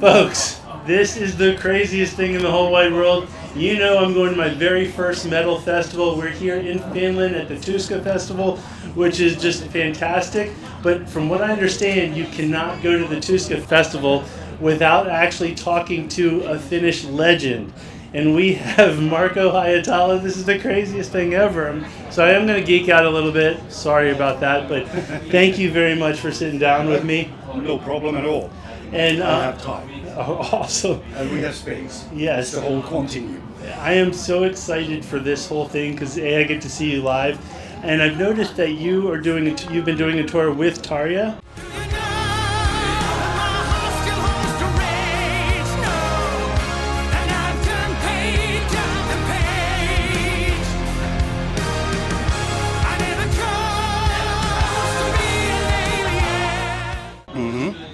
Folks, this is the craziest thing in the whole wide world. You know I'm going to my very first metal festival. We're here in Finland at the Tuska Festival, which is just fantastic. But from what I understand, you cannot go to the Tuska Festival without actually talking to a Finnish legend. And we have Marko Hietala. This is the craziest thing ever. So I am going to geek out a little bit. Sorry about that, but thank you very much for sitting down with me. No problem at all. And I have time. Oh, awesome. And we have space. Yes. The whole continue. I am so excited for this whole thing because I get to see you live, and I've noticed that you've been doing a tour with Tarja.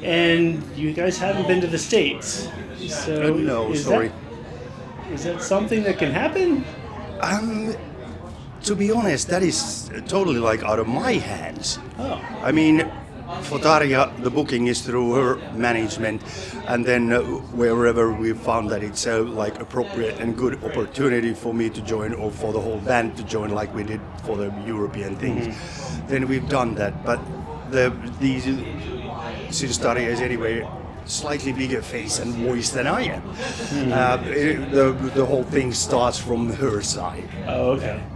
And you guys haven't been to the States, so no, sorry. Is that something that can happen? To be honest, that is totally like out of my hands. Oh. I mean, for Tarja, the booking is through her management, and then wherever we found that it's like appropriate and good opportunity for me to join, or for the whole band to join, like we did for the European things, then we've done that. But since Tarja is anyway slightly bigger face and voice than I am, the whole thing starts from her side. Oh,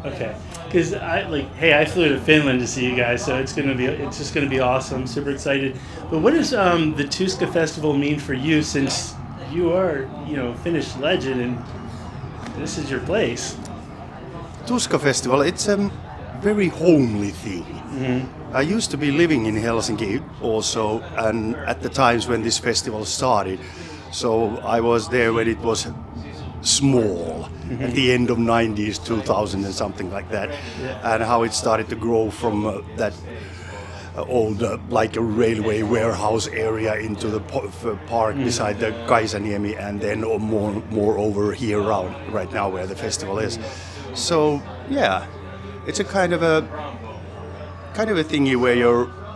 okay. Because I flew to Finland to see you guys, so it's just gonna be awesome. Super excited. But what does the Tuska Festival mean for you, since you are Finnish legend and this is your place? Tuska Festival, it's a very homely thing. I used to be living in Helsinki also, and at the times when this festival started, so I was there when it was small, at the end of 90s, 2000 and something like that, and how it started to grow from that old like a railway warehouse area into the park beside the Kaisaniemi, and then more over here around right now where the festival is. So yeah, it's a kind of a thingy where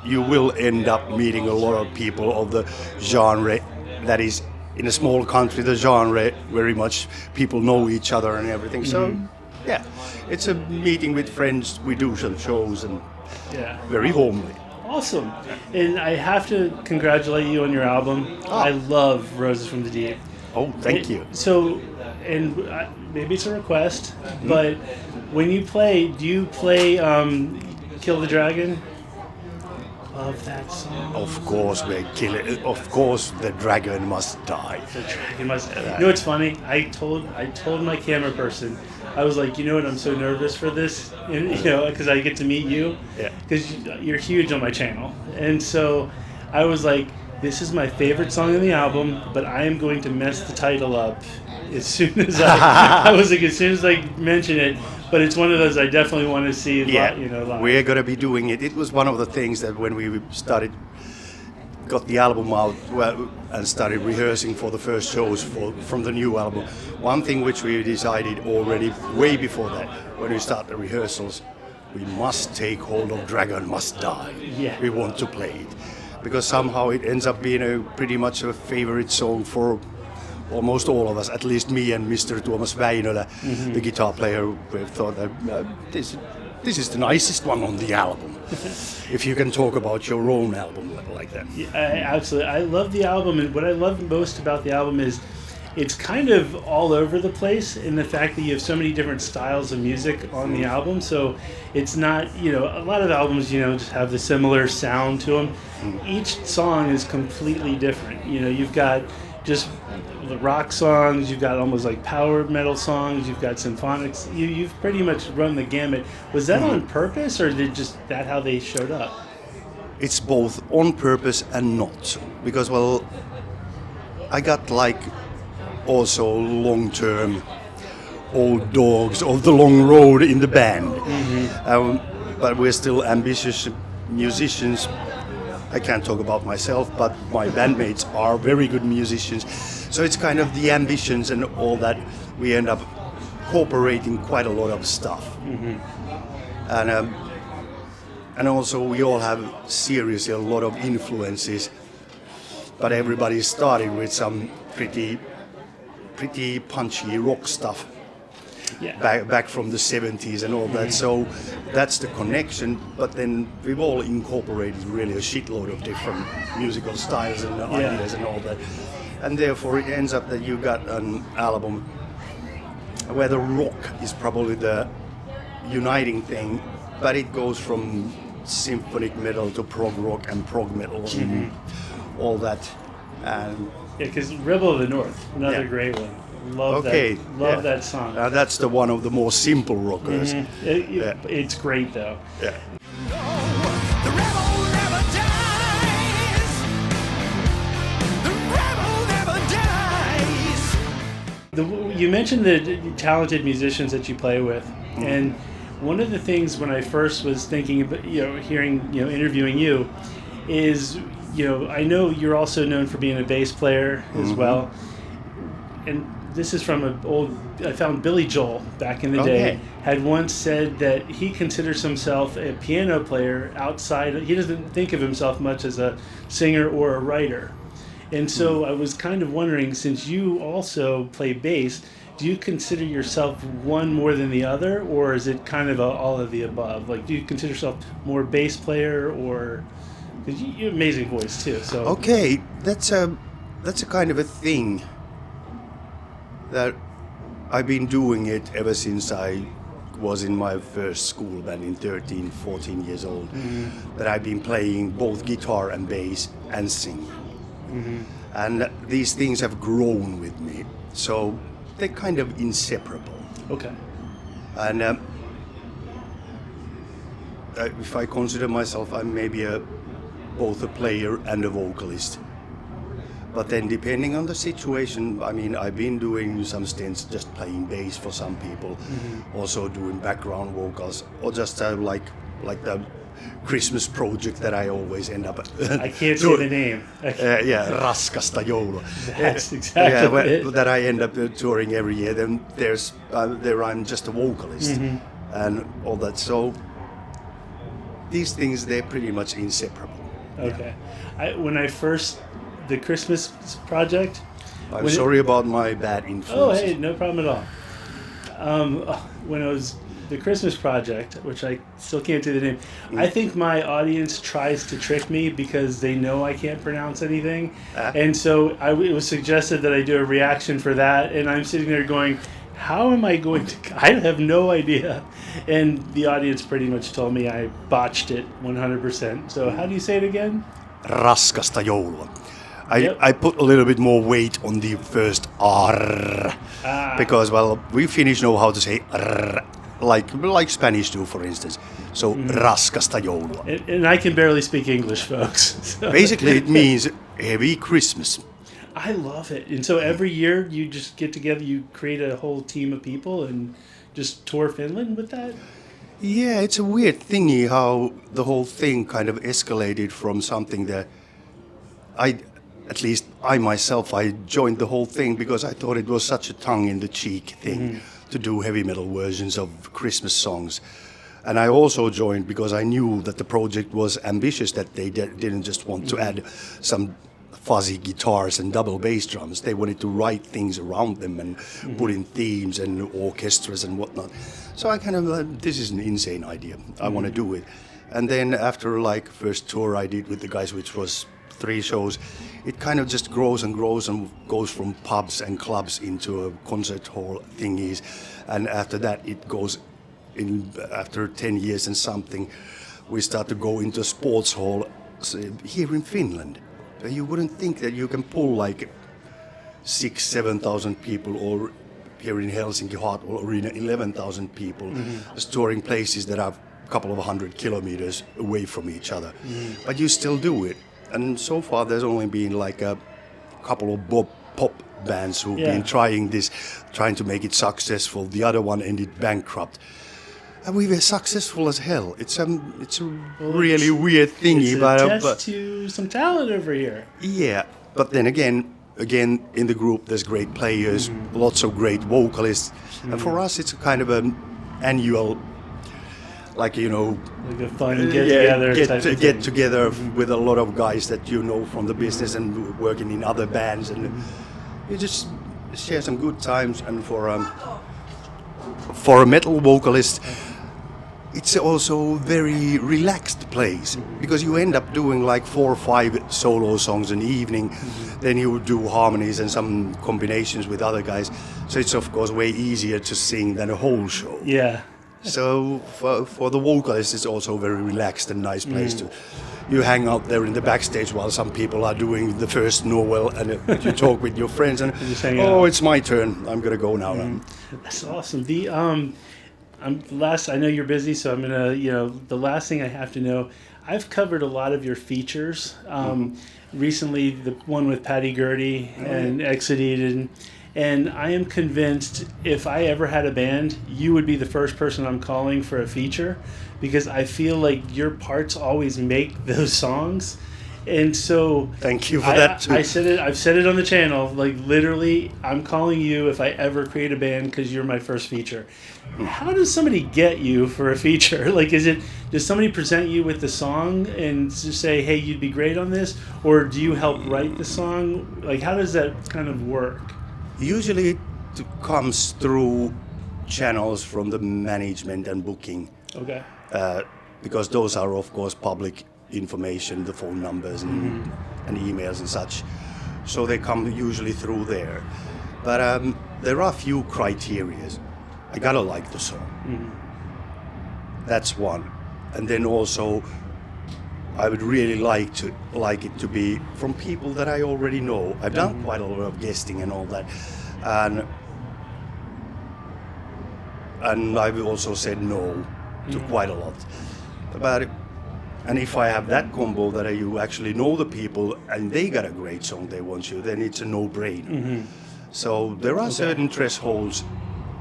you will end up meeting a lot of people of the genre that is, in a small country, the genre very much people know each other and everything. So yeah, it's a meeting with friends. We do some shows and very homely. Awesome. And I have to congratulate you on your album. I love Roses from the Deep. Oh, thank you. So, and maybe it's a request, but when you play, do you play Kill the Dragon? Love that song. Of course, we kill it. Of course, the dragon must die. The dragon must die. You know what's funny? I told my camera person, I was like, you know what? I'm so nervous for this, because I get to meet you. Yeah. Because you're huge on my channel, and so I was like, this is my favorite song on the album, but I am going to mess the title up as soon as as soon as I mention it. But it's one of those I definitely want to see. Live. We're gonna be doing it. It was one of the things that when we got the album out and started rehearsing for the first shows from the new album. One thing which we decided already way before that, when we start the rehearsals, we must take hold of Dragon Must Die. Yeah. We want to play it because somehow it ends up being pretty much a favorite song for almost all of us, at least me and Mr. Tuomas Väinölä, the guitar player. We've thought that this is the nicest one on the album. If you can talk about your own album like that. Yeah, absolutely. I love the album, and what I love most about the album is it's kind of all over the place in the fact that you have so many different styles of music on the album. So it's not, a lot of albums, just have the similar sound to them. Each song is completely different. You've got just the rock songs, you've got almost like power metal songs, you've got symphonics. You've pretty much run the gamut. Was that on purpose, or did just that how they showed up? It's both on purpose and not, because I got like also long-term old dogs of the long road in the band, but we're still ambitious musicians. I can't talk about myself, but my bandmates are very good musicians. So it's kind of the ambitions and all that. We end up cooperating quite a lot of stuff. And also we all have seriously a lot of influences but everybody started with some pretty punchy rock stuff. Yeah. Back from the 70s and all that. So that's the connection. But then we've all incorporated really a shitload of different musical styles and ideas and all that. And therefore it ends up that you got an album where the rock is probably the uniting thing, but it goes from symphonic metal to prog rock and prog metal and all that. And because Rebel of the North, another great one. Love that song. That's the one of the more simple rockers. It's great though. Yeah. The rebel never dies. The rebel never dies. You mentioned the talented musicians that you play with, and one of the things when I first was thinking about, interviewing you, is, I know you're also known for being a bass player as well, and this is from I found Billy Joel back in the day, had once said that he considers himself a piano player outside. He doesn't think of himself much as a singer or a writer. And so I was kind of wondering, since you also play bass, do you consider yourself one more than the other, or is it kind of all of the above? Like, do you consider yourself more bass player, or, because you have an amazing voice too, so. Okay, that's a kind of a thing that I've been doing it ever since I was in my first school band in 13, 14 years old, that I've been playing both guitar and bass and singing. And these things have grown with me, so they're kind of inseparable. Okay. And if I consider myself, I'm maybe both a player and a vocalist. But then depending on the situation, I mean, I've been doing some stints just playing bass for some people, also doing background vocals, or just like the Christmas project that I always end up. I can't say the name. Raskasta joulua. That's exactly it. That I end up touring every year. Then there I'm just a vocalist and all that. So these things, they're pretty much inseparable. Okay. The Christmas project. I'm sorry about my bad influence. Oh, hey, no problem at all. When it was the Christmas project, which I still can't say the name, I think my audience tries to trick me because they know I can't pronounce anything. And so it was suggested that I do a reaction for that, and I'm sitting there going, how am I going to... I have no idea. And the audience pretty much told me I botched it 100%. So how do you say it again? Raskasta joulua. I put a little bit more weight on the first R, because, well, we Finnish know how to say R, like Spanish do, for instance. So, raskasta joulua. And I can barely speak English, folks. So. Basically, it means heavy Christmas. I love it. And so every year you just get together, you create a whole team of people and just tour Finland with that? Yeah, it's a weird thingy how the whole thing kind of escalated from something that at least I myself, I joined the whole thing because I thought it was such a tongue-in-the-cheek thing to do heavy metal versions of Christmas songs. And I also joined because I knew that the project was ambitious, that they didn't just want to add some fuzzy guitars and double bass drums. They wanted to write things around them and put in themes and orchestras and whatnot. So I kind of, this is an insane idea. I want to do it. And then after first tour I did with the guys, which was 3 shows, it kind of just grows and grows and goes from pubs and clubs into a concert hall thingies. And after that it goes in, after 10 years and something, we start to go into sports hall here in Finland. You wouldn't think that you can pull 6,000-7,000 people, or here in Helsinki Hot Arena 11,000 people, storing places that are a couple of 100 kilometers away from each other. But you still do it. And so far there's only been a couple of pop bands who've been trying to make it successful. The other one ended bankrupt. And we were successful as hell. It's a really weird thingy. It's a test to some talent over here. Yeah, but then again in the group there's great players, lots of great vocalists. And for us it's a kind of an annual like you know, Like a fun get together type of get thing. together with a lot of guys that you know from the business and working in other bands, and you just share some good times. And for a metal vocalist, it's also a very relaxed place because you end up doing like 4 or 5 solo songs an evening, then you do harmonies and some combinations with other guys. So it's of course way easier to sing than a whole show. Yeah. So for the vocalist, it's also a very relaxed and nice place to. You hang out there in the backstage while some people are doing the first Noel, and you talk with your friends, and just hang oh, out. it's my turn. I'm gonna go now. That's awesome. I know you're busy, so I'm gonna, the last thing I have to know. I've covered a lot of your features. Recently, the one with Patty Gurdy and Exodus, and I am convinced if I ever had a band, you would be the first person I'm calling for a feature, because I feel like your parts always make those songs. And so Thank you for that too. I've said it on the channel, like literally, I'm calling you if I ever create a band because you're my first feature. How does somebody get you for a feature? Like, does somebody present you with the song and just say, hey, you'd be great on this? Or do you help write the song? Like, how does that kind of work? Usually it comes through channels from the management and booking, Okay. because those are of course public information, the phone numbers and emails and such. So they come usually through there. But there are a few criteria. I gotta like the song. That's one. And then also I would really like it to be from people that I already know. I've done quite a lot of guesting and all that, and I've also said no to quite a lot about it. And if I have that combo that you actually know the people and they got a great song they want you, then it's a no-brainer. So there are certain thresholds,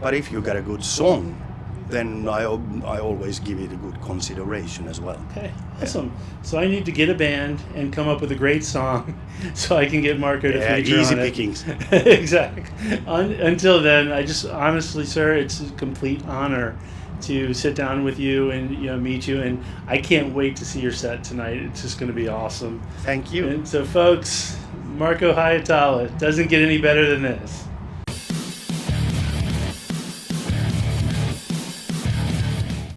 but if you got a good song, then I always give it a good consideration as well. Okay, awesome. So I need to get a band and come up with a great song so I can get Marko to feature easy on it. pickings. Exactly. Until then, I just honestly, sir, it's a complete honor to sit down with you and meet you, and I can't wait to see your set tonight. It's just going to be awesome. Thank you. And so, folks, Marko Hietala, doesn't get any better than this.